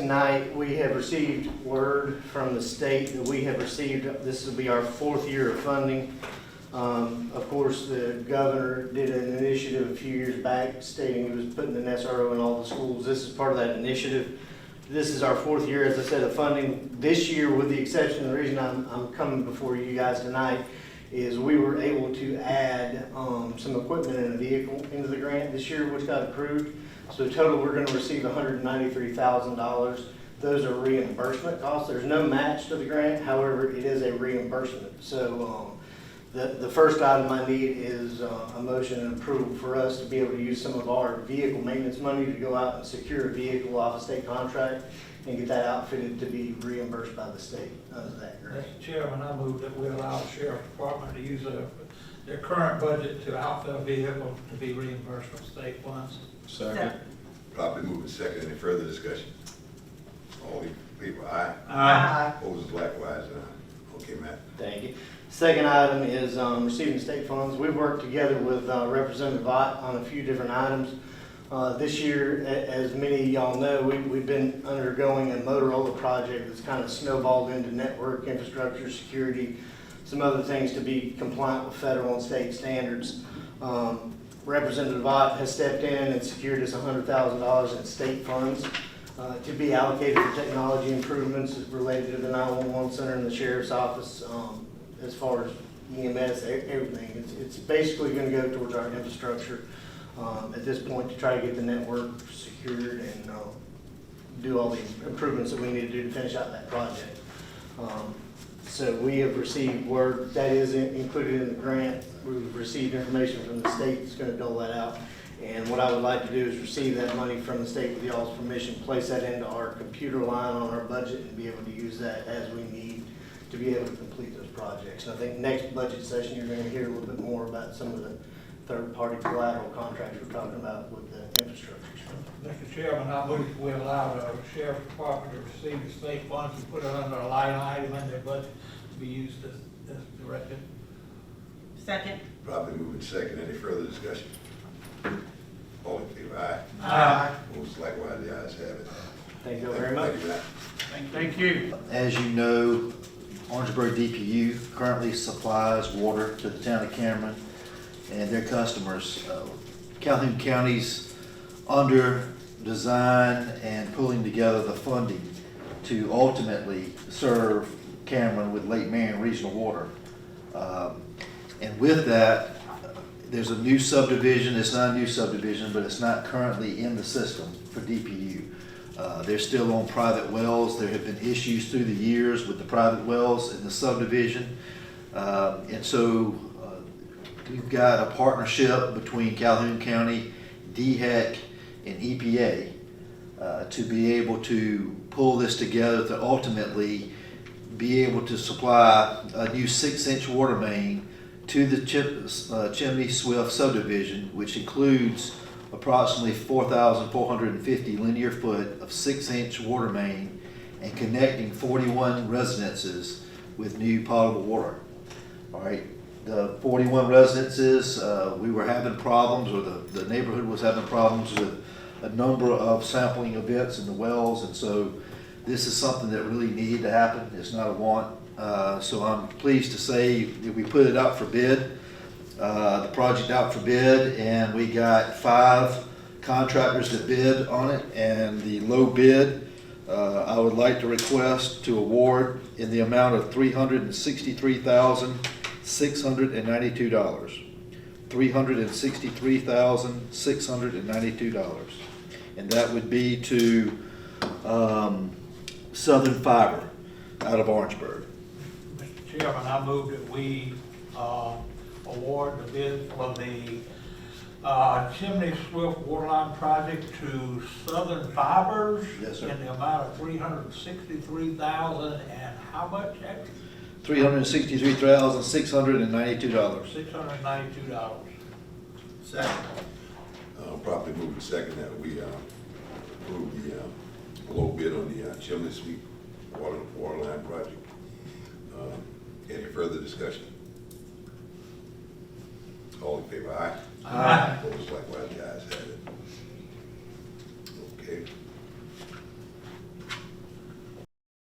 tonight, we have received word from the state that we have received, this will be our 4th year of funding. Of course, the governor did an initiative a few years back stating he was putting an SRO in all the schools. This is part of that initiative. This is our 4th year, as I said, of funding. This year, with the exception, the reason I'm coming before you guys tonight is we were able to add some equipment and a vehicle into the grant this year, which got approved. So total, we're going to receive $193,000. Those are reimbursement costs. There's no match to the grant. However, it is a reimbursement. So the first item I need is a motion and approval for us to be able to use some of our vehicle maintenance money to go out and secure a vehicle off a state contract and get that outfitted to be reimbursed by the state under that grant. Mr. Chairman, I move that we allow the sheriff's department to use their current budget to outfit a vehicle to be reimbursed from state funds. Second. Properly moving second. Any further discussion? All in favor, aye. Aye. Opposed, likewise, aye. Okay, Matt. Thank you. Second item is receiving state funds. We've worked together with Representative Ott on a few different items. This year, as many of y'all know, we've been undergoing a Motorola project that's kind of snowballed into network infrastructure, security, some other things to be compliant with federal and state standards. Representative Ott has stepped in and secured us $100,000 in state funds to be allocated for technology improvements related to the 911 center and the sheriff's office. As far as EMS, everything, it's basically going to go towards our infrastructure at this point to try to get the network secured and do all the improvements that we need to do to finish out that project. So we have received word that is included in the grant. We've received information from the state that's going to dole that out. And what I would like to do is receive that money from the state with y'all's permission, place that into our computer line on our budget and be able to use that as we need to be able to complete those projects. And I think next budget session, you're going to hear a little bit more about some of the third-party collateral contracts we're talking about with the infrastructure. Mr. Chairman, I move that we allow the sheriff's department to receive the state funds and put it under a line item in their budget to be used as directed. Second. Properly moving second. Any further discussion? All in favor, aye. Aye. Opposed, likewise, the ayes have it. Thank you very much. Thank you, Matt. Thank you. As you know, Orangeburg DPU currently supplies water to the town of Cameron and their customers. Calhoun County's under design and pulling together the funding to ultimately serve Cameron with Lake Marion Regional Water. And with that, there's a new subdivision. It's not a new subdivision, but it's not currently in the system for DPU. They're still on private wells. There have been issues through the years with the private wells in the subdivision. And so we've got a partnership between Calhoun County, DHEC, and EPA to be able to pull this together to ultimately be able to supply a new 6-inch water main to the Chimney Swift subdivision, which includes approximately 4,450 linear foot of 6-inch water main and connecting 41 residences with new potable water. All right, the 41 residences, we were having problems, or the neighborhood was having problems with a number of sampling events in the wells, and so this is something that really needed to happen. It's not a want. So I'm pleased to say that we put it out for bid, the project out for bid, and we got 5 contractors that bid on it, and the low bid I would like to request to award in the amount of $363,692. $363,692. And that would be to Southern Fiber out of Orangeburg. Mr. Chairman, I move that we award the bid for the Chimney Swift Waterline project to Southern Fibers. Yes, sir. In the amount of $363,000 and how much? $363,692. $692. Second. Properly moving second that we approve the low bid on the Chimney Sweep water line project. Any further discussion? All in favor, aye. Aye. Opposed, likewise, the ayes have it.